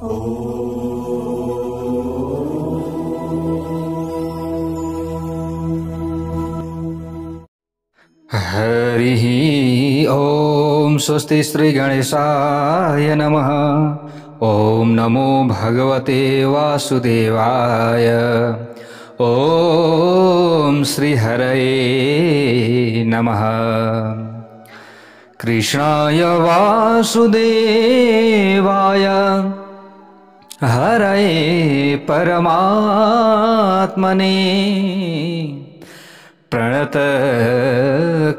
हरिः ओम स्वस्ति श्री गणेशाय नमः। ओम नमो भगवते वासुदेवाय। ओम श्री हरये नमः। कृष्णाय वासुदेवाय हरये परमात्मने प्रणत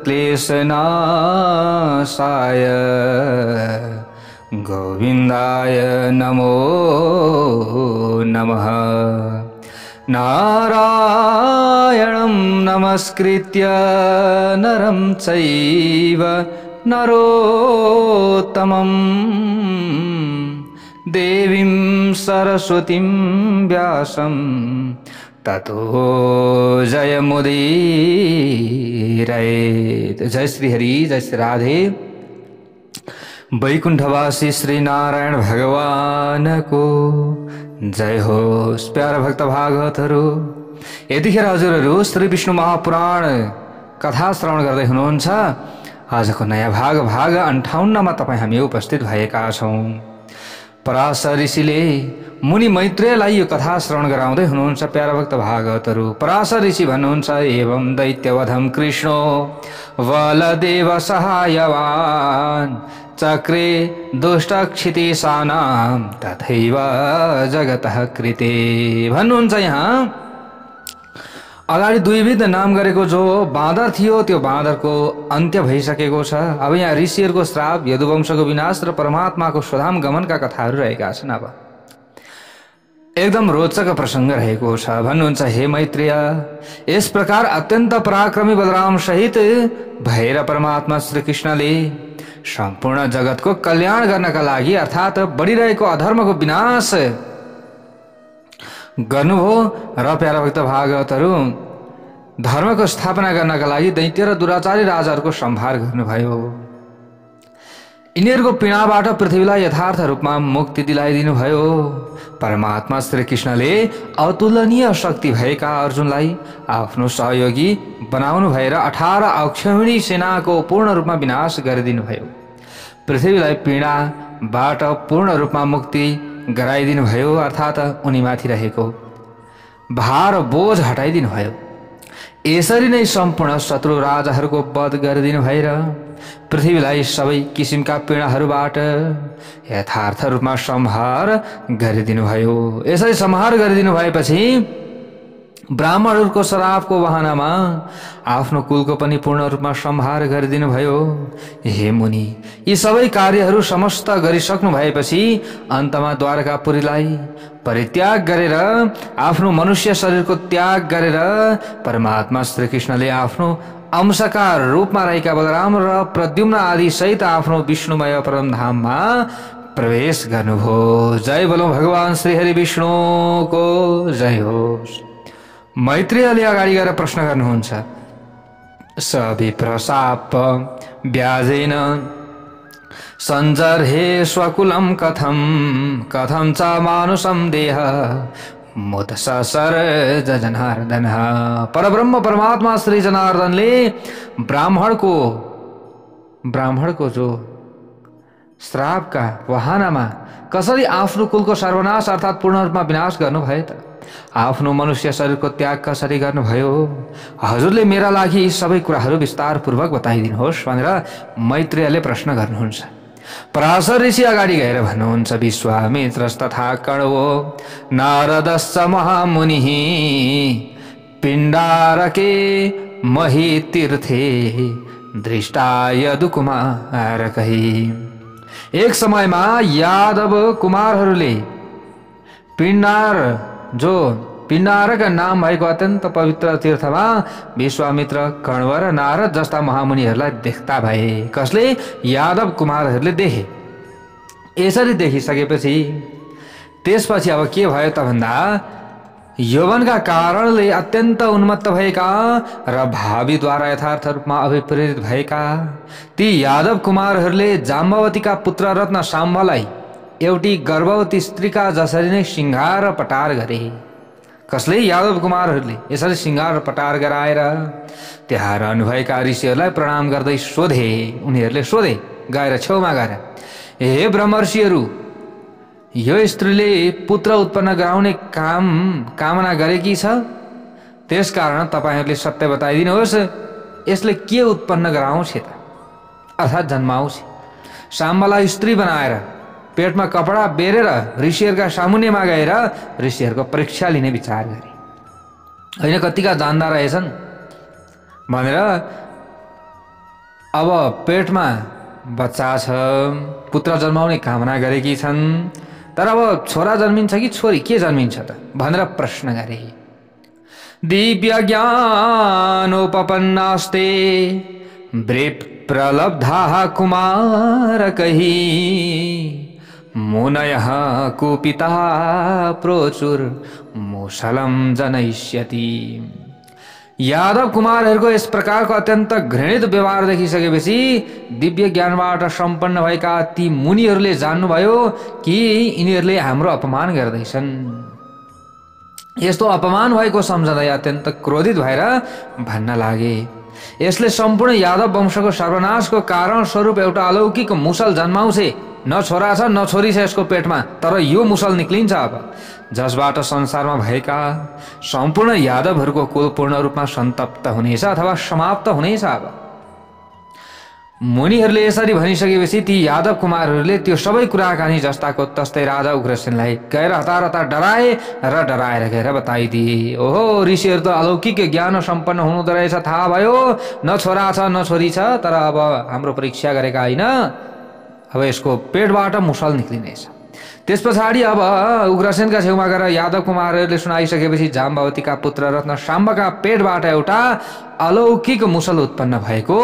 क्लेशनाशाय गोविंदाय नमो नमः। नारायणं नमस्कृत्य नरं चैव नरोत्तमं देवीं सरस्वतीं व्यासं ततो जयमुदीरयेत्। जय श्री हरि, जय श्री राधे। वैकुंठवासी श्री नारायण भगवान को जय होस्। प्यारा भक्त भागवतहरू, यतिखेर हजुरहरू श्री विष्णु महापुराण कथा श्रवण गर्दै हुनुहुन्छ। आजको नयाँ भाग 58 मा तपाईँ हामी उपस्थित भएका छौँ। पराशर ऋषिले मुनि मैत्रेयलाई यो कथा श्रवण गराउँदै हुनुहुन्छ। प्यारा भक्त भागवतहरू, पराशर ऋषि भन्नुहुन्छ, एवं दैत्यवधम कृष्णो बलदेव सहायवान् चक्रे दुष्टक्षितिशानां तथैव जगतः कृते भन्नुहुन्छ। यहाँ अगाडि दुईविध नाम गरेको जो बाँदर थियो त्यो बाँदरको अन्त्य भइसकेको छ। अब यहाँ ऋषिहरूको श्राप, यदुवंशको विनाश र परमात्माको स्वधाम गमनका कथाहरू रहेका छन्। अब एकदम रोचक प्रसंग रहेको छ। भन्नुहुन्छ, हे मैत्रेय, यस प्रकार अत्यन्त पराक्रमी बलराम सहित भएर परमात्मा श्री कृष्णले सम्पूर्ण जगतको कल्याण गर्नका लागि अर्थात बढिरहेको अधर्मको विनाश गर्नुभयो र प्यारा भक्त भागवतहरू धर्मको स्थापना गर्नका लागि दैत्य र दुराचारी राजाहरूको संहार गर्नुभयो। यिनीहरूको पीडाबाट पृथ्वीलाई यथार्थ रूपमा मुक्ति दिलाइदिनु भयो। परमात्मा श्री कृष्णले अतुलनीय शक्ति भएका अर्जुनलाई आफ्नो सहयोगी बनाउनु भएर 18 अक्षौहिणी सेनाको पूर्ण रूपमा विनाश गरिदिनु भयो। पृथ्वीलाई पीडाबाट पूर्ण रूपमा मुक्ति गराइदिनु भयो, अर्थात उनीमाथि रहेको भार बोझ हटाइदिनु भयो। यसरी नै सम्पूर्ण शत्रु राजाहरूको वध गरिदिनु भएर पृथ्वीलाई सबै किसिमका पीडाहरूबाट यथार्थ रूपमा संहार गरिदिनु भयो। यसरी संहार गरिदिनु भएपछि ब्राह्मणहरूको श्रापको बहानामा आफ्नो कुलको पनि पूर्ण रूपमा संहार गरिदिनु भयो। हे मुनि, यी सबै कार्यहरू समस्त गरिसक्नु भएपछि अन्तमा द्वारकापुरीलाई परित्याग गरेर आफ्नो मनुष्य शरीरको त्याग गरेर परमात्मा श्री कृष्णले आफ्नो अंशका रूपमा रहेका बलराम र प्रद्युम्न आदि सहित आफ्नो विष्णुमय परमधाममा प्रवेश गर्नुभयो। जय बोलो भगवान श्री हरि विष्णुको जय होस्। मैत्रेयले अगाडि गएर प्रश्न गर्नुहुन्छ, सविप्रशाप व्याजेन सञ्जर्हे स्वकुलं कथं कथं च मानुषं देह मुत ससर जनार्दन। परब्रह्म परमात्मा श्री जनार्दनले ब्राह्मणको जो श्रापका बहानामा कसरी आफ्नो कुलको सर्वनाश अर्थात पूर्ण रूपमा विनाश गर्नुभयो त? आफ्नो मनुष्य शरीरको त्याग कसरी गर्नुभयो? हजुरले मेरा लागि यी सबै कुराहरू विस्तारपूर्वक बताइदिनुहोस् भनेर मैत्रेयले प्रश्न गर्नुहुन्छ। पराशर ऋषि अगाडि गएर भन्नुहुन्छ, विश्वामित्रस्तथा कण्वो नारदश्च महामुनिः पिण्डारके महीतीर्थे दृष्टा यदुकुमारकैः। एक समयमा यादव कुमारहरूले पिण्डारका नाम भएको अत्यन्त पवित्र तीर्थमा विश्वामित्र, कण्व र नारद जस्ता महामुनिहरूलाई देख्दा भए। कसले? यादव कुमारहरूले देखे। यसरी देखिसकेपछि त्यसपछि अब के भयो त भन्दा यौवनका कारणले अत्यन्त उन्मत्त भएका र भावीद्वारा यथार्थ रूपमा अभिप्रेरित भएका ती यादव कुमारहरूले जाम्बवतीका पुत्र रत्न साम्बलाई एउटी गर्भवती स्त्रीका जसरी नै सिंगार र पटार गरे। कसले? यादव कुमारहरूले यसरी सिंगार र पटार गराएर त्यहाँ रहनुभएका ऋषिहरूलाई प्रणाम गर्दै सोधे। उनीहरूले सोधे गएर छेउमा गएर, हे ब्रह्मर्षिहरू, यो स्त्रीले पुत्र उत्पन्न गराउने कामना गरेकी छ, त्यसकारण तपाईहरूले सत्य बताइदिनुहोस्, यसले के उत्पन्न गराउँछ त? अर्थात् जन्माउँछ। साम्बालाई स्त्री बनाएर पेटमा कपडा बेरेर ऋषिहरूका सामुन्नेमा गएर ऋषिहरूको परीक्षा लिने विचार गरे। होइन कतिका जान्दा रहेछन् भनेर अब पेटमा बच्चा छ, पुत्र जन्माउने कामना गरेकी छन्, तर अब छोरा जन्मिन्छ कि छोरी के जन्मिन्छ त भनेर प्रश्न गरे। दिव्य ज्ञानोपपन्नास्ते प्रलब्धाः कुमार कही मुनयः कुपिता प्रोचुर मुसलम जनयिष्यति। यादव कुमारहरूको यस प्रकारको अत्यन्त घृणित व्यवहार देखिसकेपछि दिव्य ज्ञानबाट सम्पन्न भएका ती मुनिहरूले जान्नुभयो कि यिनीहरूले हाम्रो अपमान गर्दैछन्। यस्तो अपमान भएको सम्झँदै अत्यन्त क्रोधित भएर भन्न लागे, यसले सम्पूर्ण यादव वंशको सर्वनाशको कारण स्वरूप एउटा अलौकिक मुसल जन्माउँछे। न छोरा छ न छोरी छ यसको पेटमा, तर यो मुसल निक्लिन्छ अब, जसबाट संसारमा भएका सम्पूर्ण यादवहरूको कुल पूर्ण रूपमा सन्तप्त हुनेछ अथवा समाप्त हुनेछ। अब मुनिहरूले यसरी भनिसकेपछि ती यादव कुमारहरूले त्यो सबै कुराकानी जस्ताको तस्तै राजा उग्रसेनलाई गएर हतार हतार डराए र डराएर गएर बताइदिए। ओहो, ऋषिहरू त अलौकिक ज्ञान सम्पन्न हुनुहुँदो रहेछ, थाहा भयो, न छोरा छ न छोरी छ, तर अब हाम्रो परीक्षा गरेका होइन, अब यसको पेटबाट मुसल निक्लिनेछ। त्यस पछाडि अब उग्रसेनका छेउमा गएर यादव कुमारहरूले सुनाइसकेपछि जाम्बवतीका पुत्र रत्न शाम्बका पेटबाट एउटा अलौकिक मुसल उत्पन्न भएको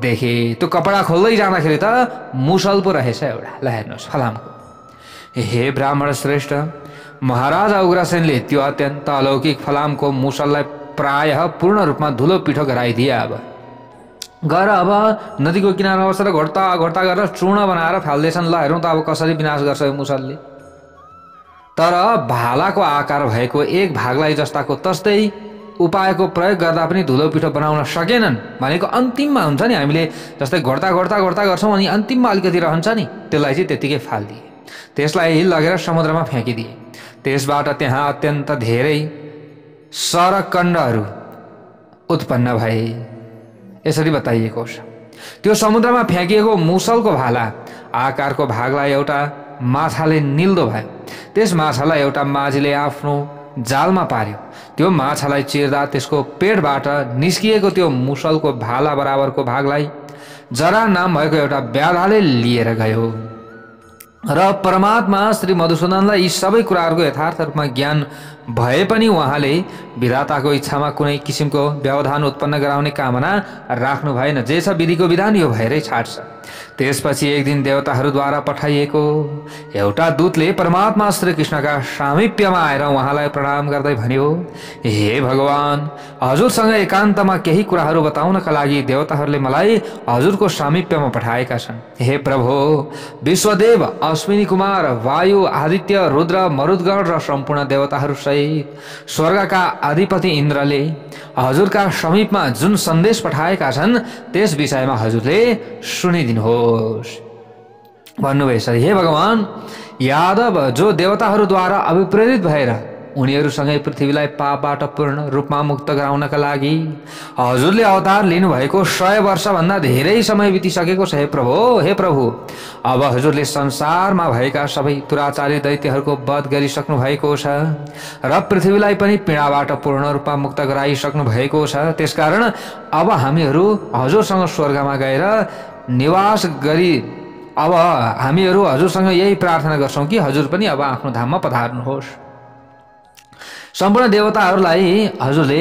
देखे। त्यो कपडा खोल्दै जाँदाखेरि त मुसल पो रहेछ एउटा। ल हेर्नुहोस् फलामको। हे ब्राह्मण श्रेष्ठ, महाराजा उग्रसेनले त्यो अत्यन्त अलौकिक फलामको मुसललाई प्रायः पूर्ण रूपमा धुलो पिठो गराइदिए। अब गएर अब नदीको किनारमा बसेर घोट्दा घोट्दा गरेर चूर्ण बनाएर फाल्दैछन्। ल हेरौँ त अब कसरी विनाश गर्छ यो मुसलले। तर भालाको आकार भएको एक भागलाई जस्ताको तस्तै उपायको प्रयोग गर्दा पनि धुलो पिठो बनाउन सकेनन्। भनेको अन्तिममा हुन्छ नि, हामीले जस्तै घोट्दा घोट्दा घोट्दा गर्छौँ अनि अन्तिममा अलिकति रहन्छ नि, त्यसलाई चाहिँ त्यतिकै फालिदिए। त्यसलाई लगेर समुद्रमा फ्याँकिदिए। त्यसबाट त्यहाँ अत्यन्त धेरै सरकण्डहरू उत्पन्न भए। यसरी बताइएको छ। त्यो समुद्रमा फ्याँकिएको मुसलको भाला आकारको भागलाई एउटा माछाले निल्दो भयो। त्यस माछालाई एउटा माझीले आफ्नो जालमा पार्यो। त्यो माछालाई चिर्दा त्यसको पेटबाट निस्किएको त्यो मुसलको भाला बराबरको भागलाई जरा नाम भएको एउटा व्याधाले लिएर गयो र परमात्मा श्री मधुसूदनलाई यी सबै कुराहरूको यथार्थ रूपमा ज्ञान भए पनि उहाँले विधाताको इच्छामा कुनै किसिमको व्यवधान उत्पन्न गराउने कामना राख्नु भएन। जे छ विधिको विधान यो भएरै छाड्छ। त्यसपछि एक दिन देवताहरूद्वारा पठाइएको एउटा दूतले परमात्मा श्री कृष्णका सामिप्यमा आएर उहाँलाई प्रणाम गर्दै भन्यो, हे भगवान, हजुरसँग एकान्तमा केही कुराहरू बताउनका लागि देवताहरूले मलाई हजुरको सामिप्यमा पठाएका छन्। हे प्रभु, विश्वदेव, अश्विनी कुमार, वायु, आदित्य, रुद्र, मरुद्गण र सम्पूर्ण देवताहरू सहित स्वर्गका अधिपति इन्द्रले हजुरका समीपमा जुन सन्देश पठाएका छन् त्यस विषयमा हजुरले सुनिदिनुहोस् भन्नुभएछ। हे भगवान, यादव जो देवताहरूद्वारा अभिप्रेरित भएर उनीहरूसँगै पृथ्वीलाई पापबाट पूर्ण रूपमा मुक्त गराउनका लागि हजुरले अवतार लिनुभएको 100 वर्षभन्दा धेरै समय बितिसकेको छ। हे प्रभु, अब हजुरले संसारमा भएका सबै दुराचारी दैत्यहरूको वध गरिसक्नु भएको छ र पृथ्वीलाई पनि पीडाबाट पूर्ण रूपमा मुक्त गराइसक्नु भएको छ। त्यसकारण अब हामीहरू हजुरसँग स्वर्गमा गएर निवास गरी अब हामीहरू हजुरसँग यही प्रार्थना गर्छौँ कि हजुर पनि अब आफ्नो धाममा पधार्नुहोस्। सम्पूर्ण देवताहरूलाई हजुरले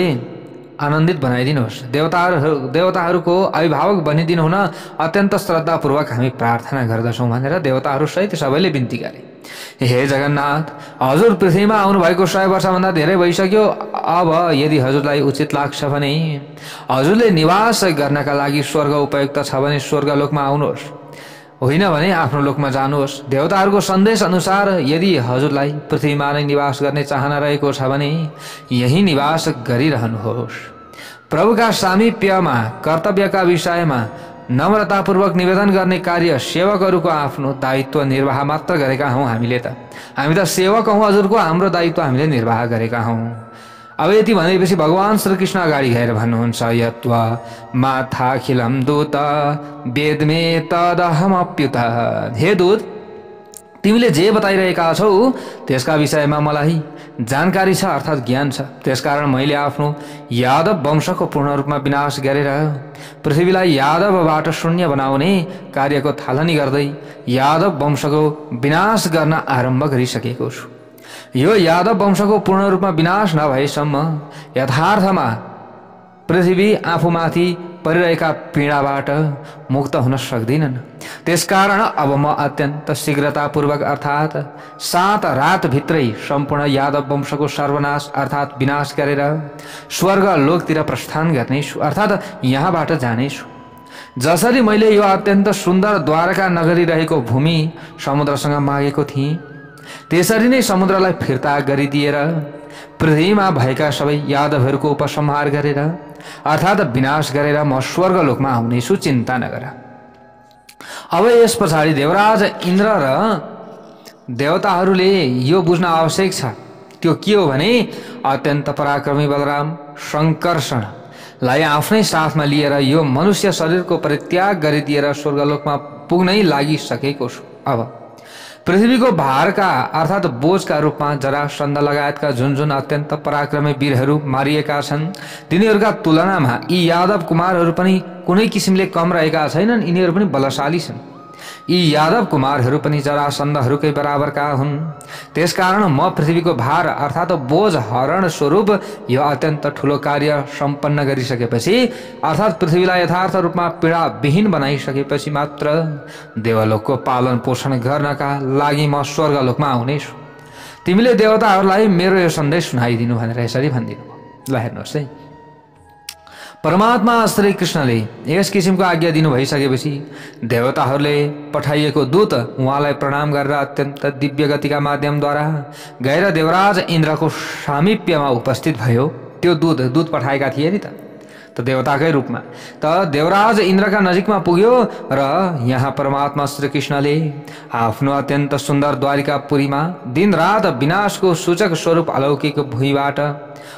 आनन्दित बनाइदिनुहोस्। देवताहरूको अभिभावक बनिदिनु हुन अत्यन्त श्रद्धापूर्वक हामी प्रार्थना गर्दछौँ भनेर देवताहरू सहित सबैले बिन्ती गरे। हे जगन्नाथ, हजुर पृथ्वीमा आउनुभएको 100 वर्षभन्दा धेरै भइसक्यो। अब यदि हजुरलाई उचित लाग्छ भने हजुरले निवास गर्नका लागि स्वर्ग उपयुक्त छ भने स्वर्गलोकमा आउनुहोस्। होइन भने आफ्नो लोकमा जानुहोस्। देवताहरूको सन्देश अनुसार यदि हजुरलाई पृथ्वीमा नै निवास गर्ने चाहना रहेको छ भने यही निवास गरिरहनुहोस्। प्रभुका सामिप्यमा कर्तव्यका विषयमा नम्रतापूर्वक निवेदन गर्ने कार्य सेवकहरूको आफ्नो दायित्व निर्वाह मात्र गरेका हौँ हामीले त। हामी त सेवक हौँ हजुरको, हाम्रो दायित्व हामीले निर्वाह गरेका हौँ। अब यति भनेपछि भगवान श्रीकृष्ण अगाडि गएर भन्नुहुन्छ, यत्वा माथाखिलम दूत वेदमे तदहमप्युत। हे दूत, तिमीले जे बताइरहेका छौ त्यसका विषयमा मलाई जानकारी छ, अर्थात् ज्ञान छ। त्यसकारण मैले आफ्नो यादव वंशको पूर्ण रूपमा विनाश गरेर पृथ्वीलाई यादवबाट शून्य बनाउने कार्यको थालनी गर्दै यादव वंशको विनाश गर्न आरम्भ गरिसकेको छु। यो यादव वंशको पूर्ण रूपमा विनाश नभएसम्म यथार्थमा पृथ्वी आफूमाथि परिरहेका पीडाबाट मुक्त हुन सक्दिनन्। त्यसकारण अब म अत्यन्त शीघ्रतापूर्वक अर्थात् 7 रातभित्रै सम्पूर्ण यादव वंशको सर्वनाश अर्थात् विनाश गरेर स्वर्ग लोकतिर प्रस्थान गर्नेछु, अर्थात् यहाँबाट जानेछु। जसरी मैले यो अत्यन्त सुन्दर द्वारका नगरी रहेको भूमि समुद्रसँग मागेको थिएँ, त्यसरी नै समुद्रलाई फिर्ता गरिदिएर पृथ्वीमा भएका सबै यादवहरूको उपसंहार गरेर अर्थात् विनाश गरेर म स्वर्गलोकमा आउनेछु, चिन्ता नगर। अब यस पछाडि देवराज इन्द्र र देवताहरूले यो बुझ्न आवश्यक छ। त्यो के हो भने अत्यन्त पराक्रमी बलराम शङ्कर्षणलाई आफ्नै साथमा लिएर यो मनुष्य शरीरको परित्याग गरिदिएर स्वर्गलोकमा पुग्नै लागिसकेको छु। अब पृथ्वीको भारका अर्थात् बोझका रूपमा जरासन्ध लगायतका जुन जुन अत्यन्त पराक्रमी वीरहरू मारिएका छन्, तिनीहरूका तुलनामा यी यादव कुमारहरू पनि कुनै किसिमले कम रहेका छैनन्। यिनीहरू पनि बलशाली छन्। यी यादव कुमारहरू पनि जरासन्धहरूकै बराबरका हुन्। त्यसकारण म पृथ्वीको भार अर्थात् बोझ हरण स्वरूप यो अत्यन्त ठुलो कार्य सम्पन्न गरिसकेपछि अर्थात् पृथ्वीलाई यथार्थ रूपमा पीडाविहीन बनाइसकेपछि मात्र देवलोकको पालन पोषण गर्नका लागि म स्वर्गलोकमा आउनेछु। तिमीले देवताहरूलाई मेरो यो सन्देश सुनाइदिनु भनेर यसरी भनिदिनु भयो। ल हेर्नुहोस् है, परमात्मा श्री कृष्णले यस किसिमको आज्ञा दिनु भइसकेपछि देवताहरूले पठाइएको दूत उहाँलाई प्रणाम गरेर अत्यन्त दिव्य गतिका माध्यमद्वारा गएर देवराज इन्द्रको सामिप्यमा उपस्थित भयो। त्यो दूत पठाएका थिए नि त देवताकै रूपमा। त देवराज इन्द्रका नजिकमा पुग्यो र यहाँ परमात्मा श्री कृष्णले आफ्नो अत्यन्त सुन्दर द्वारिकापुरीमा दिनरात विनाशको सूचक स्वरूप अलौकिक भुइँबाट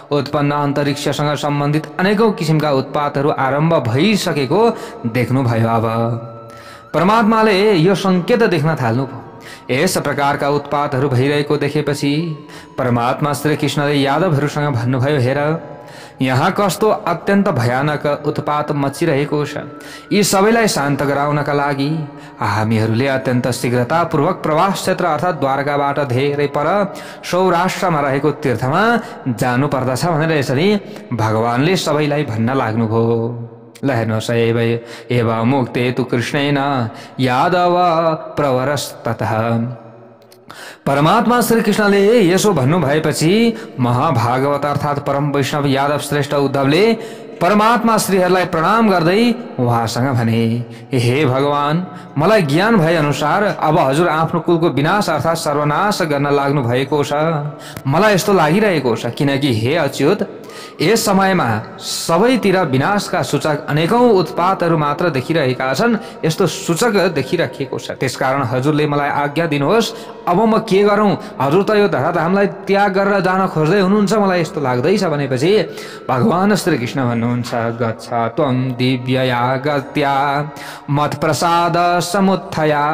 उत्पन्न अन्तरिक्षसँग सम्बन्धित अनेकौं किसिमका उत्पातहरू आरम्भ भइसकेको देख्नुभयो। अब परमात्माले यो संकेत देख्न थाल्नुभयो। यस प्रकारका उत्पातहरू भइरहेको देखेपछि परमात्मा श्री कृष्णले यादवहरूसँग भन्नुभयो, हेर यहाँ कस्तो अत्यन्त भयानक उत्पात मचिरहेको छ। यी सबैलाई शान्त गराउनका लागि हामीहरूले अत्यन्त शीघ्रतापूर्वक प्रवास क्षेत्र अर्थात् द्वारकाबाट धेरै पर सौराष्ट्रमा रहेको तीर्थमा जानु पर्दछ भनेर यसरी भगवानले सबैलाई भन्न लाग्नुभयो। ल हेर्नुहोस्, एव मुक्ते तु कृष्णेन यादव प्रवरस्ततः। परमात्मा श्री कृष्णले यसो भन्नु भएपछि महाभागवत अर्थात् परम वैष्णव यादव श्रेष्ठ उद्धवले परमात्मा श्रीहरूलाई प्रणाम गर्दै उहाँसँग भने, हे भगवान, मलाई ज्ञान भए अनुसार अब हजुर आफ्नो कुलको विनाश अर्थात् सर्वनाश गर्न लाग्नु भएको छ। मलाई यस्तो लागिरहेको छ किनकि हे अच्युत, यस समयमा सबैतिर विनाशका सूचक अनेकौं उत्पातहरू मात्र देखिरहेका छन्। यस्तो सूचक देखिराखेको छ। त्यसकारण हजुरले मलाई आज्ञा दिनुहोस्, अब म के गरौँ? हजुर त यो धराधामलाई त्याग गरेर जान खोज्दै हुनुहुन्छ, मलाई यस्तो लाग्दैछ भनेपछि भगवान श्री कृष्ण भन्नुहुन्छ, गच्छ त्वं दिव्यया गत्या मत्प्रसाद समुत्थया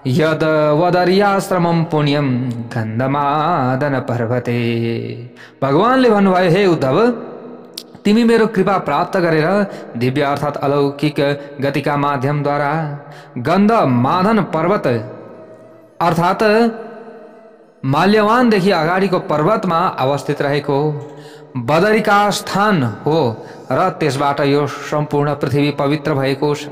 यद वदर्याश्रमं पुण्यम गन्धमादन पर्वते। भगवानले भन्नुभयो, हे उद्धव, तिमी मेरो कृपा प्राप्त गरेर दिव्य अर्थात् अलौकिक गतिका माध्यमद्वारा गन्धमादन पर्वत अर्थात् माल्यवानदेखि अगाडिको पर्वतमा अवस्थित रहेको बदरिका स्थान हो र त्यसबाट यो सम्पूर्ण पृथ्वी पवित्र भएको छ।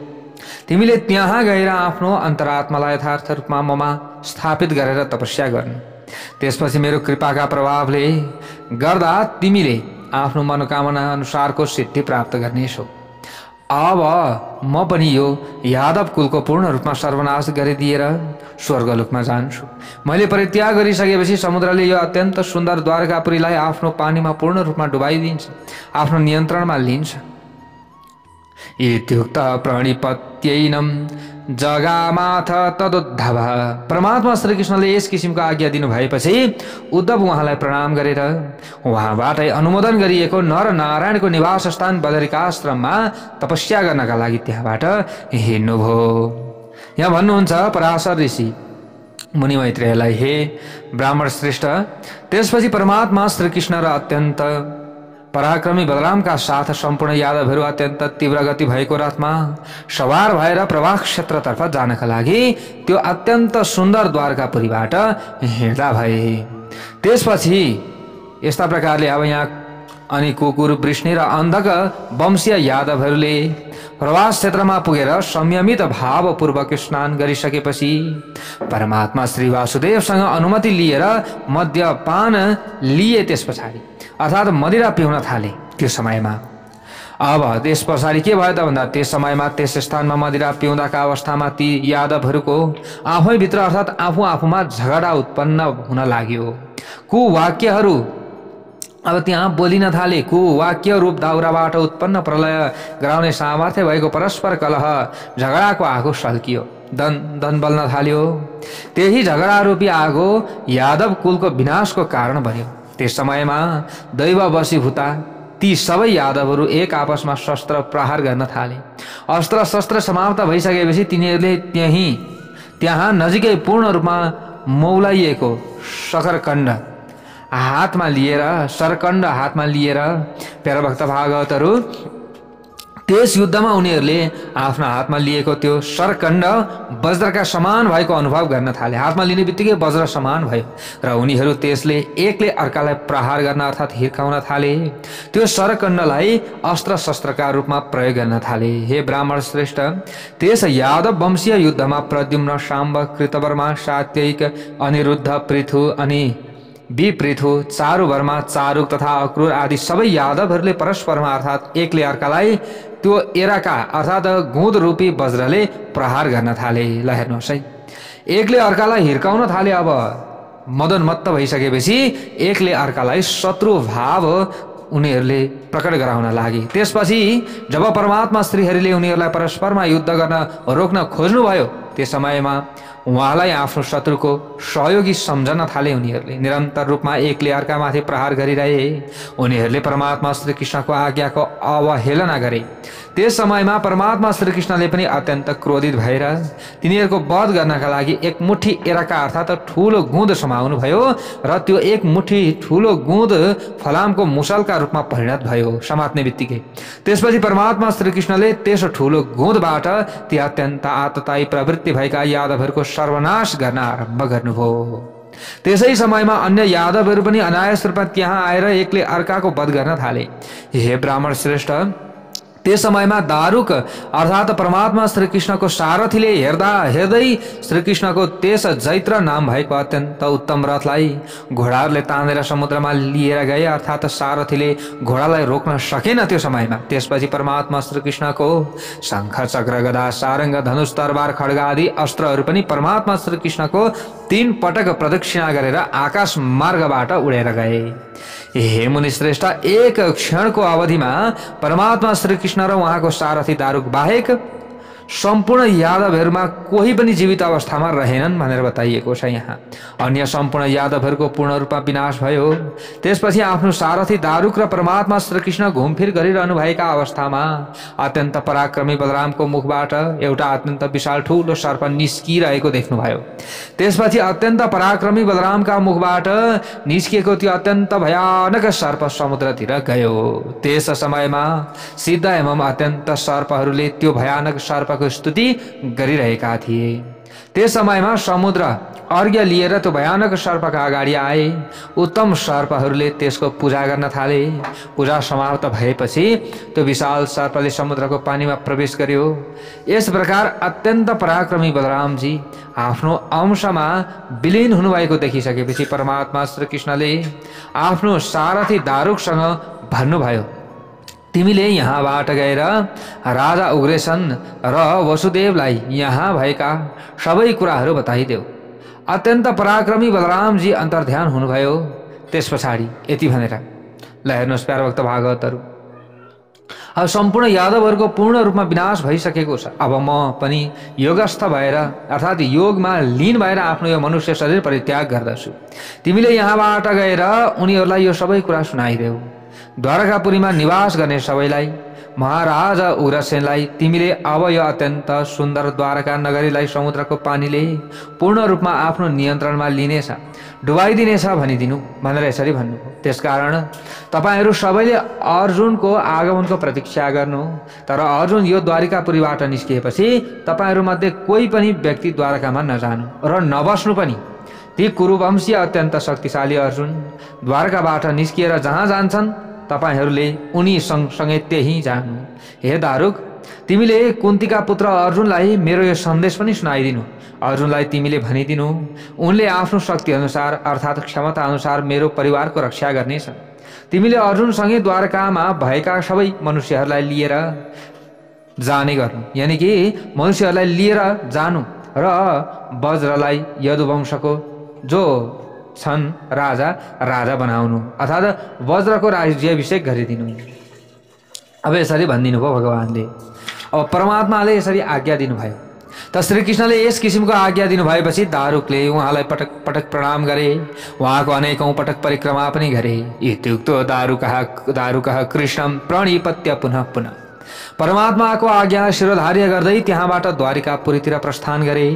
तिमीले त्यहाँ गएर आफ्नो अन्तरात्मालाई यथार्थ रूपमा ममा स्थापित गरेर तपस्या गर्नु। त्यसपछि मेरो कृपाका प्रभावले गर्दा तिमीले आफ्नो मनोकामना अनुसारको सिद्धि प्राप्त गर्नेछौ। अब म पनि यो यादव कुलको पूर्ण रूपमा सर्वनाश गरिदिएर स्वर्गलोकमा जान्छु। मैले परित्याग गरिसकेपछि समुद्रले यो अत्यन्त सुन्दर द्वारकापुरीलाई आफ्नो पानीमा पूर्ण रूपमा डुबाइदिन्छ, आफ्नो नियन्त्रणमा लिन्छ। इत्युक्त प्रणिपत्यैनं जगामाथ तदुद्धव। परमात्मा श्रीकृष्णले यस किसिमको आज्ञा दिनुभएपछि उद्धव उहाँलाई प्रणाम गरेर उहाँबाटै अनुमोदन गरिएको नर नारायणको निवास स्थान बदरिकाश्रममा तपस्या गर्नका लागि त्यहाँबाट हिँड्नुभयो। यहाँ भन्नुहुन्छ पराशर ऋषि मुनि मैत्रेयलाई, हे ब्राह्मण श्रेष्ठ, त्यसपछि परमात्मा श्रीकृष्ण र अत्यन्त पराक्रमी बलरामका साथ सम्पूर्ण यादवहरू अत्यन्त तीव्र गति भएको रथमा सवार भएर प्रवाह क्षेत्रतर्फ जानका लागि त्यो अत्यन्त सुन्दर द्वारकापुरीबाट हिँड्दा भए। त्यसपछि यस्ता प्रकारले अब यहाँ अनि कुकुर, वृष्णि र अन्धक वंशीय यादवहरूले प्रवास क्षेत्रमा पुगेर संयमित भावपूर्वक स्नान गरिसकेपछि परमात्मा श्री वासुदेवसँग अनुमति लिएर मद्यपान लिए। त्यस पछाडि अर्थात् मदिरा पिउन थाले। त्यो समयमा अब त्यस पछाडि के भयो त भन्दा त्यस समयमा त्यस स्थानमा मदिरा पिउँदाका अवस्थामा ती यादवहरूको आफैभित्र अर्थात् आफू आफूमा झगडा उत्पन्न हुन लाग्यो। कुवाक्यहरू अब त्यहाँ बोलिन थाले। कुवाक्य रूप दाउराबाट उत्पन्न प्रलय गराउने सामर्थ्य भएको परस्पर कलह झगडाको आगो सल्कियो, दन बल्न थाल्यो। त्यही झगडा रूपी आगो यादव कुलको विनाशको कारण बन्यो। त्यस समयमा दैव वशीभूता ती सबै यादवहरू एक आपसमा शस्त्र प्रहार गर्न थाले। अस्त्र शस्त्र समाप्त भइसकेपछि तिनीहरूले त्यहाँ नजिकै पूर्ण रूपमा मौलाइएको सरकण्ड हातमा लिएर प्यारभक्त भागवतहरू त्यस युद्धमा उनीहरूले आफ्ना हातमा लिएको त्यो सरकण्ड वज्रका समान भएको अनुभव गर्न थाले। हातमा लिने बित्तिकै वज्र समान भयो र उनीहरू त्यसले एकले अर्कालाई प्रहार गर्न अर्थात् हिर्काउन थाले। त्यो सरकण्डलाई अस्त्र शस्त्रका रूपमा प्रयोग गर्न थाले। हे ब्राह्मण श्रेष्ठ, त्यस यादव वंशीय युद्धमा प्रद्युम्न, शाम्ब, कृतवर्मा, सात्ययिक, अनिरुद्ध, पृथु अनि विपृथु, चारुवर्मा, चारुक तथा अक्रूर आदि सबै यादवहरूले परस्परमा अर्थात् एकले अर्कालाई त्यो एराका अर्थात् गुँद रूपी वज्रले प्रहार गर्न थाले। ल हेर्नुहोस् है, एकले अर्कालाई हिर्काउन थाले। अब मदनमत्त भइसकेपछि एकले अर्कालाई शत्रु भाव उनीहरूले प्रकट गराउन लागे। त्यसपछि जब परमात्मा श्रीहरिले उनीहरूलाई परस्परमा युद्ध गर्न रोक्न खोज्नुभयो त्यस समयमा उहाँलाई आफ्नो शत्रुको सहयोगी सम्झन थाले। उनीहरूले निरन्तर रूपमा एकले अर्कामाथि प्रहार गरिरहे। उनीहरूले परमात्मा श्रीकृष्णको आज्ञाको अवहेलना गरे। त्यस समयमा परमात्मा श्रीकृष्णले पनि अत्यन्त क्रोधित भएर तिनीहरूको वध गर्नका लागि एक मुठी एराका अर्थात् ठुलो गुँद समाउनु भयो र त्यो एक मुठी ठुलो गुँद फलामको मुसलका रूपमा परिणत भयो समात्ने बित्तिकै। त्यसपछि परमात्मा श्रीकृष्णले त्यस ठुलो गुँदबाट ती अत्यन्त आततायी प्रवृत्ति भएका यादवहरूको सर्वनाश गर्न आरम्भ गर्नुभयो। त्यसै समयमा अन्य यादवहरू पनि अनायास रूपमा त्यहाँ आएर एकले अर्काको वध गर्न थाले। हे ब्राह्मण श्रेष्ठ, त्यस समयमा दारुक अर्थात् परमात्मा श्रीकृष्णको सारथीले हेर्दै श्रीकृष्णको त्यस जैत्र नाम भएको अत्यन्त उत्तम रथलाई घोडाहरूले तानेर समुद्रमा लिएर गए। अर्थात् सारथीले घोडालाई रोक्न सकेन त्यो समयमा। त्यसपछि परमात्मा श्रीकृष्णको शङ्ख, चक्र, गदा, सारङ्ग, धनुष, तरबार, खड्ग आदि अस्त्रहरू पनि परमात्मा श्रीकृष्णको 3 पटक प्रदक्षिणा गरेर आकाश मार्गबाट उडेर गए। हे मुनि श्रेष्ठ, एक क्षणको अवधिमा परमात्मा श्रीकृष्ण र उहाँको सारथी दारुक बाहेक सम्पूर्ण यादवहरूमा कोही पनि जीवित अवस्थामा रहेनन् भनेर बताइएको छ। यहाँ अन्य सम्पूर्ण यादवहरूको पूर्ण रूपमा विनाश भयो। त्यसपछि आफ्नो सारथी दारुक र परमात्मा श्रीकृष्ण घुमफिर गरिरहनु भएका अवस्थामा अत्यन्त पराक्रमी बलरामको मुखबाट एउटा अत्यन्त विशाल ठुलो सर्प निस्किरहेको देख्नुभयो। त्यसपछि अत्यन्त पराक्रमी बलरामका मुखबाट निस्किएको त्यो अत्यन्त भयानक सर्प समुद्रतिर गयो। त्यस समयमा सिद्ध एवं अत्यन्त सर्पहरूले त्यो भयानक सर्प स्तुति गरिरहेका थिए। त्यस समयमा समुद्र अर्घ्य लिएर त्यो भयानक सर्पका अगाडि आए। उत्तम सर्पहरूले त्यसको पूजा गर्न थाले। पूजा समाप्त भएपछि त्यो विशाल सर्पले समुद्रको पानीमा प्रवेश गर्यो। यस प्रकार अत्यन्त पराक्रमी बलरामजी आफ्नो अंशमा विलीन हुनुभएको देखिसकेपछि परमात्मा श्रीकृष्णले आफ्नो सारथी दारुकसँग भन्नुभयो, तिमीले यहाँबाट गएर राजा उग्रेसन र वसुदेवलाई यहाँ भएका सबै कुराहरू बताइदेऊ। अत्यन्त पराक्रमी बलरामजी अन्तर्ध्यान हुनुभयो। त्यस पछाडि यति भनेर ल हेर्नुहोस् प्यारा भक्त भागवतहरू, अब सम्पूर्ण यादवहरूको पूर्ण रूपमा विनाश भइसकेको छ। अब म पनि योगस्थ भएर अर्थात् योगमा लीन भएर आफ्नो यो मनुष्य शरीर परित्याग गर्दछु। तिमीले यहाँबाट गएर उनीहरूलाई यो सबै कुरा सुनाइदेऊ। द्वारकापुरीमा निवास गर्ने सबैलाई, महाराजा उग्रसेनलाई तिमीले अब यो अत्यन्त सुन्दर द्वारका नगरीलाई समुद्रको पानीले पूर्ण रूपमा आफ्नो नियन्त्रणमा लिनेछ, डुबाइदिनेछ भनिदिनु भनेर यसरी भन्नुभयो। त्यसकारण तपाईहरू सबैले अर्जुनको आगमनको प्रतीक्षा गर्नु। तर अर्जुन यो द्वारिकापुरीबाट निस्किएपछि तपाईहरूमध्ये कोही पनि व्यक्ति द्वारकामा नजानु र नबस्नु पनि। ती कुरुवंशी अत्यन्त शक्तिशाली अर्जुन द्वारकाबाट निस्किएर जहाँ जान्छन् तपाईहरूले उनी सँगसँगै त्यही जानु। हे दारुक, तिमीले कुन्तीका पुत्र अर्जुनलाई मेरो यो सन्देश पनि सुनाइदिनु। अर्जुनलाई तिमीले भनिदिनु उनले आफ्नो शक्ति अनुसार अर्थात् क्षमता अनुसार मेरो परिवारको रक्षा गर्नेछ। तिमीले अर्जुनसँगै द्वारकामा भएका सबै मनुष्यहरूलाई लिएर जाने गर्नु, यानि कि मनुष्यहरूलाई लिएर जानु र वज्रलाई यदुवंशको जो छन् राजा बनाउनु अर्थात् वज्रको राज्याभिषेक गरिदिनु। अब यसरी भनिदिनु भयो भगवानले। अब परमात्माले यसरी आज्ञा दिनुभयो। त श्रीकृष्णले यस किसिमको आज्ञा दिनुभएपछि दारुकले उहाँलाई पटक पटक प्रणाम गरे, उहाँको अनेकौं पटक परिक्रमा पनि गरे। इत्युक्तो दारुकः कृष्णं प्रणिपत्य पुनः पुनः परमात्माको आज्ञा शिरोधार्य गर्दै त्यहाँबाट द्वारिकापुरीतिर प्रस्थान गरे।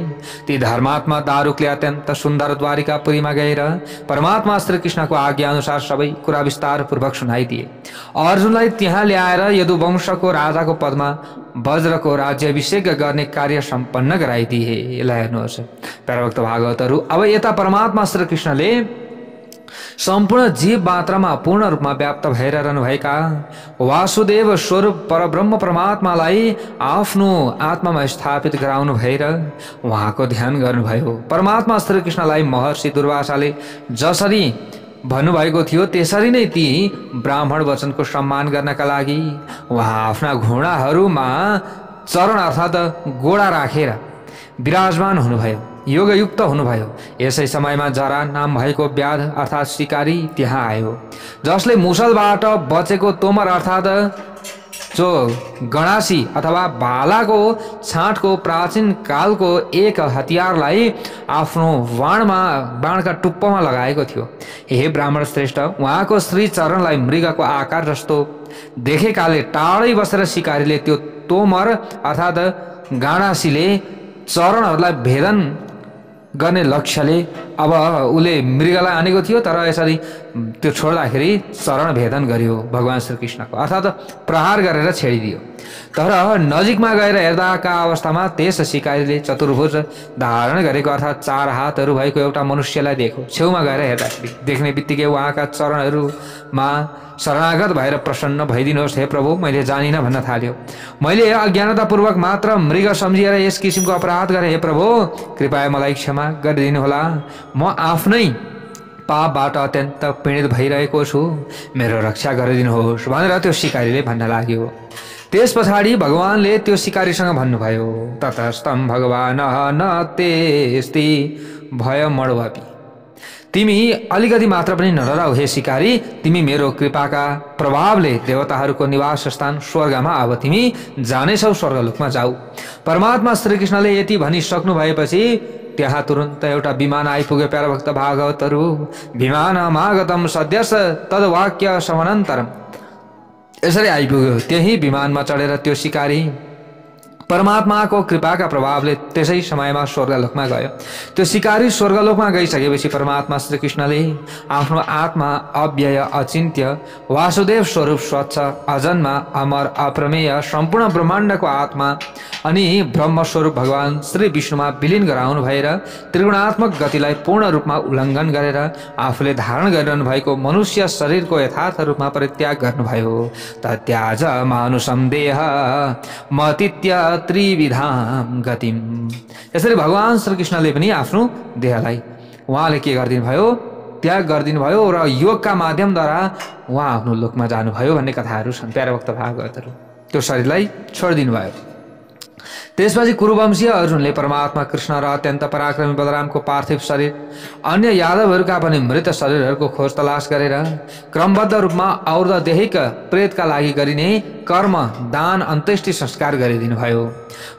ती धर्मात्मा दारुकले अत्यन्त सुन्दर द्वारिकापुरीमा गएर परमात्मा श्रीकृष्णको आज्ञा अनुसार सबै कुरा विस्तारपूर्वक सुनाइदिए। अर्जुनलाई त्यहाँ ल्याएर यदुवंशको राजाको पदमा वज्रको राज्याभिषेक गर्ने कार्य सम्पन्न गराइदिए। ल हेर्नुहोस् प्यारा भक्त भागवतहरू, अब यता परमात्मा श्रीकृष्णले सम्पूर्ण जीव मात्रामा पूर्ण रूपमा व्याप्त भएर रहनुभएका वासुदेव स्वरूप परब्रह्म परमात्मालाई आफ्नो आत्मामा स्थापित गराउनु भएर उहाँको ध्यान गर्नुभयो। परमात्मा श्रीकृष्णलाई महर्षि दुर्वासाले जसरी भन्नुभएको थियो त्यसरी नै ती ब्राह्मण वचनको सम्मान गर्नका लागि उहाँ आफ्ना घोडाहरूमा चरण अर्थात् गोडा राखेर विराजमान हुनुभयो, योगयुक्त हुनुभयो। यसै समयमा जरा नाम भएको व्याध अर्थात् शिकारी त्यहाँ आयो, जसले मुसलबाट बचेको तोमर अर्थात् जो गणासी अथवा भालाको छाँटको प्राचीन कालको एक हतियारलाई आफ्नो बाणका टुप्पोमा लगाएको थियो। हे ब्राह्मण श्रेष्ठ, उहाँको श्री चरणलाई मृगको आकार जस्तो देखेकाले टाढै बसेर शिकारीले त्यो तोमर अर्थात् गणासीले चरणहरूलाई भेदन गर्ने लक्ष्यले अब उसले मृगलाई आनेको थियो, तर यसरी त्यो छोड्दाखेरि चरण भेदन गर्यो भगवान श्रीकृष्णको अर्थात् प्रहार गरेर छेडिदियो। तर नजिकमा गएर हेर्दाका अवस्थामा त्यस शिकारीले चतुर्भुज धारण गरेको अर्थात् 4 हातहरू भएको एउटा मनुष्यलाई देखो। छेउमा गएर हेर्दाखेरि देख्ने बित्तिकै उहाँका चरणहरूमा शरणागत भएर प्रसन्न भइदिनुहोस् हे प्रभु, मैले जानिनँ भन्न थाल्यो। मैले अज्ञानतापूर्वक मात्र मृग सम्झिएर यस किसिमको अपराध गरेँ। हे प्रभु, कृपया मलाई क्षमा गरिदिनुहोला। म आफ्नै पापबाट अत्यन्त पीडित भइरहेको छु, मेरो रक्षा गरिदिनुहोस् भनेर त्यो शिकारीले भन्न लाग्यो। त्यस पछाडि भगवानले त्यो शिकारीसँग भन्नुभयो, ततस्तम भगवान न तेस्ति भय मडवापी। तिमी अलिकति मात्र पनि नडराऊ हे शिकारी, तिमी मेरो कृपाका प्रभावले देवताहरूको निवास स्थान स्वर्गमा अब तिमी जानेछौ, स्वर्गलोकमा जाऊ। परमात्मा श्रीकृष्णले यति भनिसक्नु भएपछि त्यहाँ तुरन्त एउटा विमान आइपुग्यो। प्यारा भक्त भागवतहरू, विमानमागतम सद्यस तद्वाक्य समनन्तरम, यसरी आइपुग्यो। त्यही विमानमा चढेर त्यो शिकारी परमात्माको कृपाका प्रभावले त्यसै समयमा स्वर्गलोकमा गयो। त्यो शिकारी स्वर्गलोकमा गइसकेपछि परमात्मा श्रीकृष्णले आफ्नो आत्मा अव्यय अचिन्त्य वासुदेव स्वरूप स्वच्छ अजन्मा अमर अप्रमेय सम्पूर्ण ब्रह्माण्डको आत्मा अनि ब्रह्मस्वरूप भगवान श्री विष्णुमा विलिन गराउनु भएर त्रिगुणात्मक गतिलाई पूर्ण रूपमा उल्लङ्घन गरेर आफूले धारण गरिरहनु भएको मनुष्य शरीरको यथार्थ रूपमा परित्याग गर्नुभयो। तत्याज मानुषम देह मतित्य त्रिविधाम गतिम। यसरी भगवान श्रीकृष्णले पनि आफ्नो देहलाई उहाँले के गरिदिनु भयो, त्याग गरिदिनु भयो र योगका माध्यमद्वारा उहाँ आफ्नो लोकमा जानुभयो भन्ने कथाहरू छन् प्यारा भक्त भागवतहरू। त्यो शरीरलाई छोडिदिनु भयो। त्यसपछि कुरुवंशीय अर्जुनले परमात्मा कृष्ण र अत्यन्त पराक्रमी बलरामको पार्थिव शरीर अन्य यादवहरूका पनि मृत शरीरहरूको खोज तलास गरेर क्रमबद्ध रूपमा और्धदेहिक प्रेतका लागि गरिने कर्म दान अन्त्येष्टि संस्कार गरिदिनु भयो।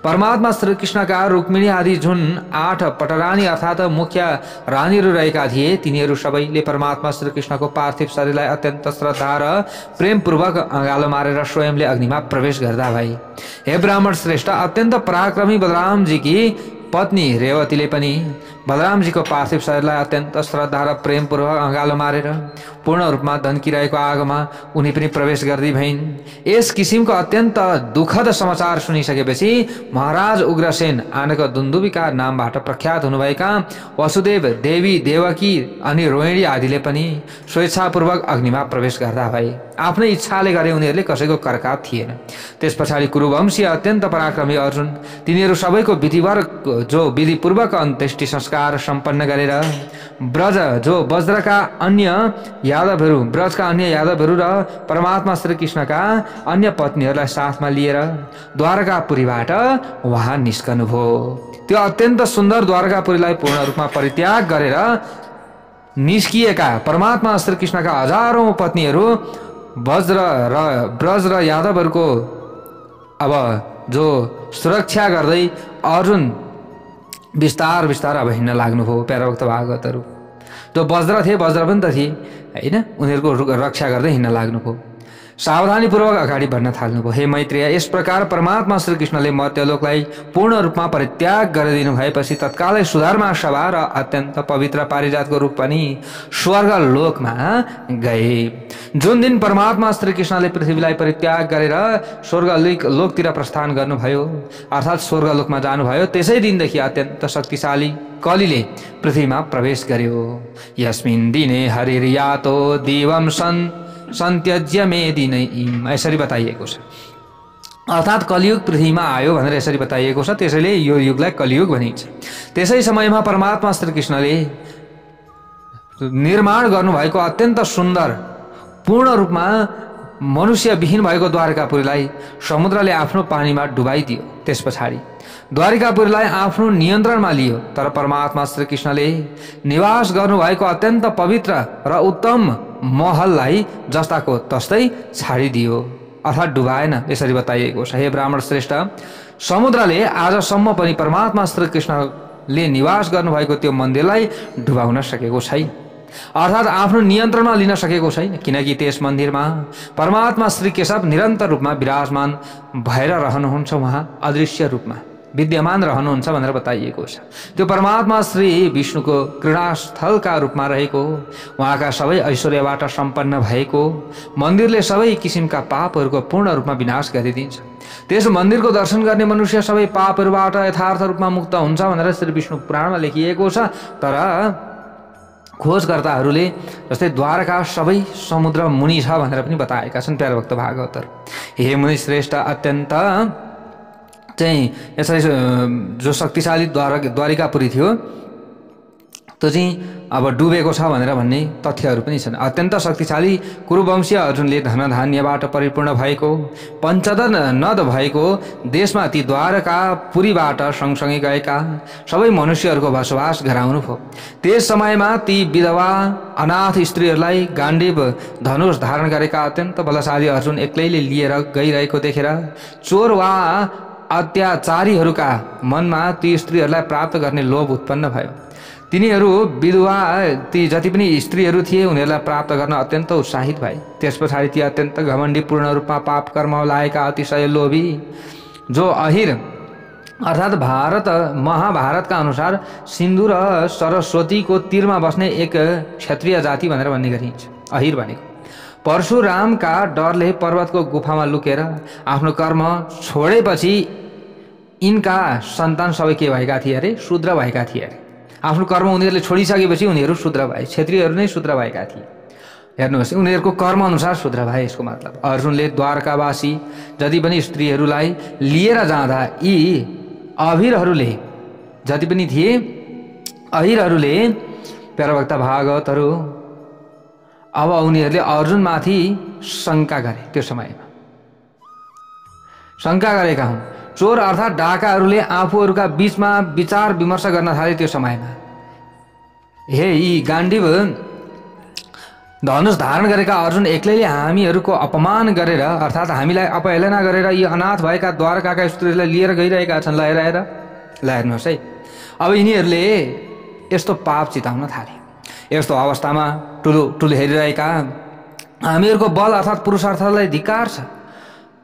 परमात्मा श्री कृष्णका रुक्मिणी आदि जुन 8 पटरानी अर्थात मुख्य रानीहरू रहेका थिए तिनीहरू सबैले परमात्मा श्री कृष्णको पार्थिव शरीरलाई अत्यन्त श्रद्धा र प्रेमपूर्वक अँगालो मारेर स्वयंले अग्निमा प्रवेश गर्दा भए। हे ब्राह्मण श्रेष्ठ, अत्यन्त पराक्रमी बलरामजीकी पत्नी रेवतीले पनि बलरामजीको पार्थिव शरीरलाई अत्यन्त श्रद्धा र प्रेमपूर्वक अँगालो मारेर पूर्ण रूपमा धन्किरहेको आगोमा उनी पनि प्रवेश गर्दै भइन्। यस किसिमको अत्यन्त दुःखद समाचार सुनिसकेपछि महाराज उग्रसेन आनक दुन्दुभिका नामबाट प्रख्यात हुनुभएका वसुदेव, देवी, देवकी अनि रोहिणी आदिले पनि स्वेच्छापूर्वक अग्निमा प्रवेश गर्दा भए। आफ्नै इच्छाले गरे, उनीहरूले कसैको करकाप थिएन। त्यस पछाडि कुरुवंशीय अत्यन्त पराक्रमी अर्जुन तिनीहरू सबैको विधिपूर्वक अन्त्येष्टि संस्कार सम्पन्न गरेर ब्रजका अन्य यादवहरू र परमात्मा श्री कृष्णका अन्य पत्नीहरूलाई साथमा लिएर द्वारकापुरीबाट उहाँ निस्कनुभयो। त्यो अत्यन्त सुन्दर द्वारकापुरीलाई पूर्ण रूपमा परित्याग गरेर निस्किएका परमात्मा श्री कृष्णका हजारौं पत्नीहरू ब्रज र यादवहरूको अब जो सुरक्षा गर्दै अर्जुन बिस्तार बिस्तार अब हिँड्न लाग्नुभयो। प्याराभक्त भागवतहरू जो वज्र थिए, वज्र पनि त थिए होइन, उनीहरूको रक्षा गर्दै हिँड्न लाग्नुभयो। सावधानीपूर्वक अगाडि बढ्न थाल्नुभयो। हे मैत्रेय, यस प्रकार परमात्मा श्री कृष्णले मर्त्यलोकलाई पूर्ण रूपमा परित्याग गरिदिनु भएपछि तत्कालै सुधारमा सभा र अत्यन्त पवित्र पारिजातको रूप पनि स्वर्गलोकमा गए। जुन दिन परमात्मा श्री कृष्णले पृथ्वीलाई परित्याग गरेर स्वर्गलोकतिर प्रस्थान गर्नुभयो अर्थात् स्वर्गलोकमा जानुभयो, त्यसै दिनदेखि अत्यन्त शक्तिशाली कलिले पृथ्वीमा प्रवेश गर्यो। यस्मिन् दिने हरिर्यातो दिवं सन्त्यज्य मेदिनैम, यसरी बताइएको छ। अर्थात् कलियुग पृथ्वीमा आयो भनेर यसरी बताइएको छ, त्यसैले यो युगलाई कलियुग भनिन्छ। त्यसै समयमा परमात्मा श्री कृष्णले निर्माण गर्नुभएको अत्यन्त सुन्दर पूर्ण रूपमा मनुष्यविहीन भएको द्वारकापुरीलाई समुद्रले आफ्नो पानीमा डुबाइदियो। त्यस पछाडि द्वारिकापुरीलाई आफ्नो नियन्त्रणमा लियो। तर परमात्मा श्री कृष्णले निवास गर्नुभएको अत्यन्त पवित्र र उत्तम महललाई जस्ताको तस्तै छाडिदियो, अर्थात् डुबाएन, यसरी बताइएको छ। हे ब्राह्मण श्रेष्ठ, समुद्रले आजसम्म पनि परमात्मा श्री कृष्णले निवास गर्नुभएको त्यो मन्दिरलाई डुबाउन सकेको छैन, अर्थात् आफ्नो नियन्त्रणमा लिन सकेको छैन, किनकि त्यस मन्दिरमा परमात्मा श्री केशव निरन्तर रूपमा विराजमान भएर रहनुहुन्छ। उहाँ अदृश्य रूपमा विद्यमान रहनुहुन्छ भनेर बताइएको छ। त्यो परमात्मा श्री विष्णुको क्रीडास्थलका रूपमा रहेको, उहाँका सबै ऐश्वर्यबाट सम्पन्न भएको मन्दिरले सबै किसिमका पापहरूको पूर्ण रूपमा विनाश गरिदिन्छ। त्यस मन्दिरको दर्शन गर्ने मनुष्य सबै पापहरूबाट यथार्थ रूपमा मुक्त हुन्छ भनेर श्री विष्णु पुराणमा लेखिएको छ। तर खोजकर्ताहरूले जस्तै द्वारका सबै समुद्र मुनि छ भनेर पनि बताएका छन् प्यारभक्त भागवतहरू। हे मुनि श्रेष्ठ, अत्यन्त चाहिँ यसरी जो शक्तिशाली द्वारिकापुरी थियो त्यो चाहिँ अब डुबेको छ भनेर भन्ने तथ्यहरू पनि छन्। अत्यन्त शक्तिशाली कुरुवंशीय अर्जुनले धनधान्यबाट परिपूर्ण भएको पञ्चदन नद भएको देशमा ती द्वारकापुरीबाट सँगसँगै गएका सबै मनुष्यहरूको बसोबास गराउनु भयो। त्यस समयमा ती विधवा अनाथ स्त्रीहरूलाई गाण्डीव धनुष धारण गरेका अत्यन्त बलशाली अर्जुन एक्लैले लिएर गइरहेको देखेर चोर वा अत्याचारीहरूका मनमा ती स्त्रीहरूलाई प्राप्त गर्ने लोभ उत्पन्न भयो। तिनीहरू विधवा ती जति पनि स्त्रीहरू थिए उनीहरूलाई प्राप्त गर्न अत्यन्त उत्साहित भए। त्यस पछाडि ती अत्यन्त घमण्डी पूर्ण रूपमा पाप कर्म लागेका अतिशय लोभी जो अहिर अर्थात् महाभारतका अनुसार सिन्धु र सरस्वतीको तीरमा बस्ने एक क्षत्रिय जाति भनेर भन्ने गरिन्छ। अहिर भनेको परशुरामका डरले पर्वतको गुफामा लुकेर आफ्नो कर्म छोडेपछि यिनका सन्तान सबै के भएका थिए अरे? शूद्र भएका थिए अरे। आफ्नो कर्म उनीहरूले छोडिसकेपछि उनीहरू शूद्र भए, क्षत्रियहरू नै शूद्र भएका थिए। हेर्नुहोस्, उनीहरूको कर्म अनुसार शूद्र भए। यसको मतलब अर्जुनले द्वारकावासी जति पनि स्त्रीहरूलाई लिएर जाँदा यी अभिरहरूले जति पनि थिए अहिरहरूले प्यारा भागवतहरू अब उनीहरूले अर्जुनमाथि शङ्का गरे। त्यो समयमा शङ्का गरेका हुन्। चोर अर्थात् डाकाहरूले आफूहरूका बीचमा विचार विमर्श गर्न थाले। त्यो समयमा हे यी गाण्डीव धनुष धारण गरेका अर्जुन एक्लैले हामीहरूको अपमान गरेर अर्थात् हामीलाई अपहेलना गरेर यी अनाथ भएका द्वारकाका स्त्रीहरूलाई लिएर गइरहेका छन्। ल हेर्नुहोस् है, अब यिनीहरूले यस्तो पाप चिताउन थाले। यस्तो अवस्थामा ठुलो हेरिरहेका हामीहरूको बल अर्थात् पुरुषार्थलाई धिक्कार छ।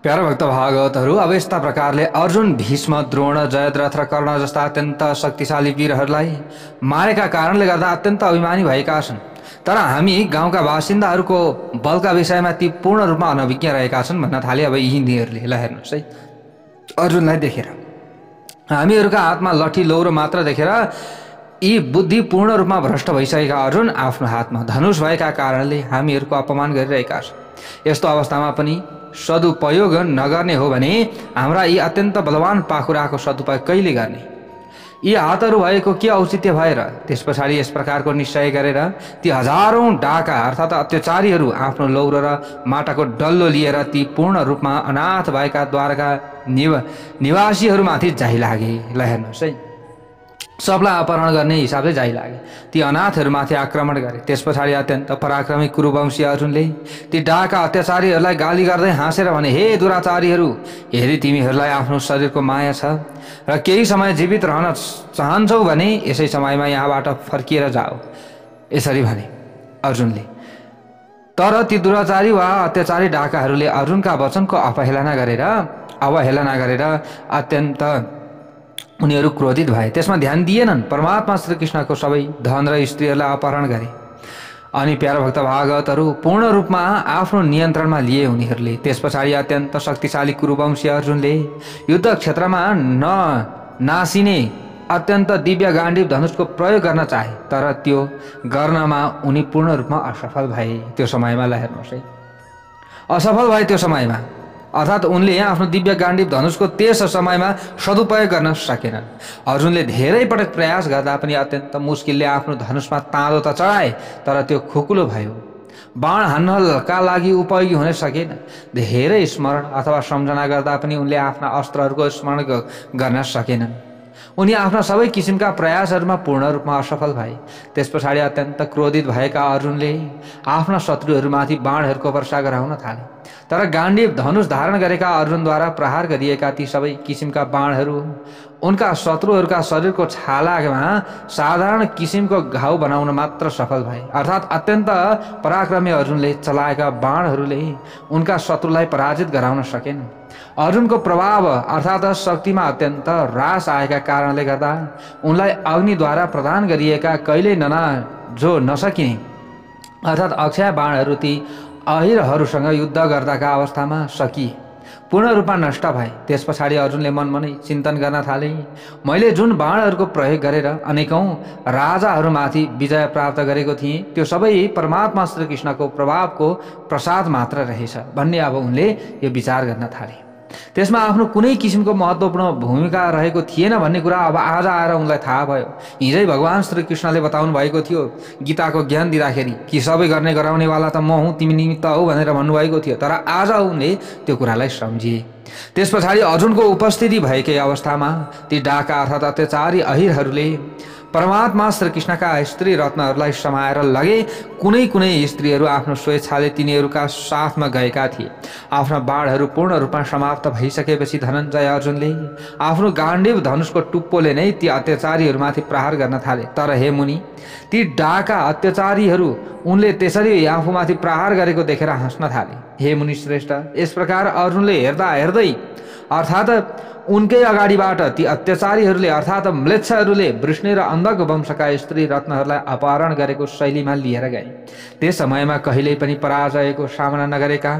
प्यारा भक्त भागवतहरू अब यस्ता प्रकारले अर्जुन, भीष्म, द्रोण, जयद्रथ र कर्ण जस्ता अत्यन्त शक्तिशाली वीरहरूलाई मारेका कारणले गर्दा अत्यन्त अभिमानी भएका छन्। तर हामी गाउँका बासिन्दाहरूको बलका विषयमा ती पूर्ण रूपमा अनभिज्ञ रहेका छन् भन्न थाले। अब यिनीहरूले ल हेर्नुहोस् है, अर्जुनलाई देखेर हामीहरूका हातमा लठी लौरो मात्र देखेर यी बुद्धि पूर्ण रूपमा भ्रष्ट भइसकेका अर्जुन आफ्नो हातमा धनुष भएका कारणले हामीहरूको अपमान गरिरहेका छन्। यस्तो अवस्थामा पनि सदुपयोग नगर्ने हो भने हाम्रा यी अत्यन्त बलवान पाखुराको सदुपयोग कहिले गर्ने? यी हातहरू भएको के औचित्य भएर? त्यस पछाडि यस प्रकारको निश्चय गरेर ती हजारौं डाका अर्थात् अत्याचारीहरू आफ्नो लौरो र माटाको डल्लो लिएर ती पूर्ण रूपमा अनाथ भएका द्वारका निवासीहरूमाथि जाइ लागे। ल हेर्नुहोस् है, सबलाई अपहरण गर्ने हिसाबले जाइ लागे। ती अनाथहरूमाथि आक्रमण गरे। त्यस पछाडि अत्यन्त पराक्रमी कुरुवंशी अर्जुनले ती डाका अत्याचारीहरूलाई गाली गर्दै हाँसेर भने, हे दुराचारीहरू, यदि तिमीहरूलाई आफ्नो शरीरको माया छ र केही समय जीवित रहन चाहन्छौ भने यसै समयमा यहाँबाट फर्किएर जाऊ। यसरी भने अर्जुनले। तर ती दुराचारी वा अत्याचारी डाकाहरूले अर्जुनका वचनको अवहेलना गरेर अत्यन्त उनीहरू क्रोधित भए। त्यसमा ध्यान दिएनन्। परमात्मा श्रीकृष्णको सबै धन र स्त्रीहरूलाई अपहरण गरे। अनि प्यारा भक्त भागवतहरू पूर्ण रूपमा आफ्नो नियन्त्रणमा लिए उनीहरूले। त्यस पछाडि अत्यन्त शक्तिशाली कुरुवंशी अर्जुनले युद्ध क्षेत्रमा नासिने अत्यन्त दिव्य गाण्डीव धनुषको प्रयोग गर्न चाहे, तर त्यो गर्नमा उनी पूर्ण रूपमा असफल भए। त्यो समयमा ल हेर्नुहोस् है, असफल भए। त्यो समयमा अर्थात् उनले आफ्नो दिव्य गाण्डीव धनुषको त्यस समयमा सदुपयोग गर्न सकेनन्। अर्जुनले धेरै पटक प्रयास गर्दा पनि अत्यन्त मुस्किलले आफ्नो धनुषमा ताँदो त चढाए, तर त्यो खुकुलो भयो। बाण हान्नका लागि उपयोगी हुन सकेन। धेरै स्मरण अथवा सम्झना गर्दा पनि उनले आफ्ना अस्त्रहरूको स्मरण गर्न सकेनन्। उनी आफ्ना सबै किसिमका प्रयासहरूमा पूर्ण रूपमा असफल भए। त्यस पछाडि अत्यन्त क्रोधित भएका अर्जुनले आफ्ना शत्रुहरूमाथि बाणहरूको वर्षा गराउन थाले। तर गाण्डीव धनुष धारण गरेका अर्जुनद्वारा प्रहार गरिएका ती सबै किसिमका बाणहरू उनका शत्रुहरूका शरीरको छालामा साधारण किसिमको घाउ बनाउन मात्र सफल भए। अर्थात् अत्यन्त पराक्रमी अर्जुनले चलाएका बाणहरूले उनका शत्रुलाई पराजित गराउन सकेन। अर्जुनको प्रभाव अर्थात् शक्तिमा अत्यन्त ह्रास आएका कारणले गर्दा उनलाई अग्निद्वारा प्रदान गरिएका कहिल्यै जो नसकिने अर्थात् अक्षय बाणहरू ती अहिरहरूसँग युद्ध गर्दाका अवस्थामा सकिए, पूर्ण रूपमा नष्ट भए। त्यस पछाडि अर्जुनले मनमनै चिन्तन गर्न थाले, मैले जुन बाणहरूको प्रयोग गरेर अनेकौं राजाहरूमाथि विजय प्राप्त गरेको थिएँ त्यो सबै परमात्मा श्रीकृष्णको प्रभावको प्रसाद मात्र रहेछ भन्ने अब उनले यो विचार गर्न थाले। त्यसमा आफ्नो कुनै किसिमको महत्त्वपूर्ण भूमिका रहेको थिएन भन्ने कुरा अब आज आएर उनलाई थाहा भयो। हिजै भगवान श्रीकृष्णले बताउनु भएको थियो गीताको ज्ञान दिँदाखेरि कि सबै गर्ने गराउनेवाला त म हुँ, तिमी निमित्त हौ भनेर भन्नुभएको थियो। तर आज उनले त्यो कुरालाई सम्झिए। त्यस पछाडि अर्जुनको उपस्थिति भएकै अवस्थामा ती डाका अर्थात् अत्याचारी अहिरहरूले परमात्मा श्रीकृष्णका स्त्री रत्नहरूलाई समाएर लगे। कुनै स्त्रीहरू आफ्नो स्वेच्छाले तिनीहरूका साथमा गएका थिए। आफ्ना बाणहरू पूर्ण रूपमा समाप्त भइसकेपछि धनञ्जय अर्जुनले आफ्नो गाण्डीव धनुषको टुप्पोले नै ती अत्याचारीहरूमाथि प्रहार गर्न थाले। तर हे मुनि, ती डाका अत्याचारीहरू उनले त्यसरी आफूमाथि प्रहार गरेको देखेर हाँस्न थाले। हे मुनि श्रेष्ठ, यस प्रकार अर्जुनले हेर्दै अर्थात् उनकै अगाडिबाट ती अत्याचारीहरूले अर्थात् म्लेच्छहरूले वृष्णि र अन्धक वंशका स्त्री रत्नहरूलाई अपहरण गरेको शैलीमा लिएर गए। त्यस समयमा कहिल्यै पनि पराजयको सामना नगरेका,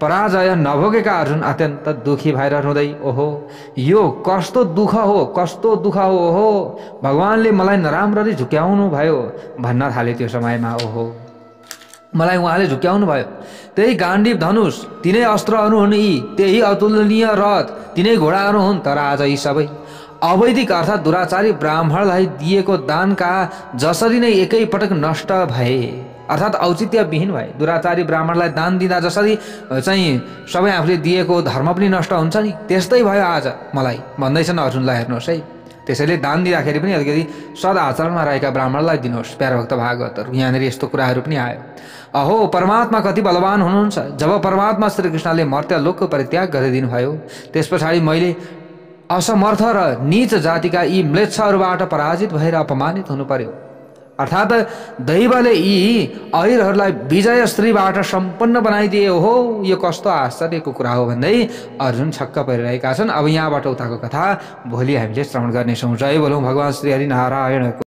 पराजय नभोगेका अर्जुन अत्यन्त दुखी भएर रुँदै, ओहो यो कस्तो दुःख हो, ओहो भगवानले मलाई नराम्ररी झुक्याउनु भयो भन्न थाले। त्यो समयमा ओहो मलाई उहाँले झुक्याउनु भयो। त्यही गाण्डीव धनुष, तिनै अस्त्रहरू हुन्, यी त्यही अतुलनीय रथ, तिनै घोडाहरू हुन्। तर आज यी सबै अवैधिक अर्थात् दुराचारी ब्राह्मणलाई दिएको दानका जसरी नै एकैपटक नष्ट भए अर्थात् औचित्यविहीन भए, दुराचारी ब्राह्मणलाई दान दिँदा जसरी चाहिँ सबै आफूले दिएको धर्म पनि नष्ट हुन्छ नि, त्यस्तै भयो आज मलाई भन्दैछन् अर्जुनलाई। हेर्नुहोस् है, त्यसैले दान दिँदाखेरि पनि अलिकति सदाचरणमा रहेका ब्राह्मणलाई दिनुहोस्। प्यारभक्त भागवतहरू, यहाँनिर यस्तो कुराहरू पनि आयो। अहो परमात्मा कति बलवान हुनुहुन्छ। जब परमात्मा श्रीकृष्णले मर्त्यलोकको परित्याग गरिदिनु भयो, त्यस पछाडि मैले असमर्थ र नीच जातिका यी म्लेच्छहरूबाट पराजित भएर अपमानित हुनु पर्यो। अर्थात् दैवले यी अहिरहरूलाई विजय श्रीबाट सम्पन्न बनाइदिए हो, यो कस्तो आश्चर्यको कुरा हो भन्दै अर्जुन छक्क परिरहेका छन्। अब यहाँबाट उताको कथा भोलि हामीले श्रवण गर्नेछौँ। जय बोलौँ भगवान् श्री हरि नारायण।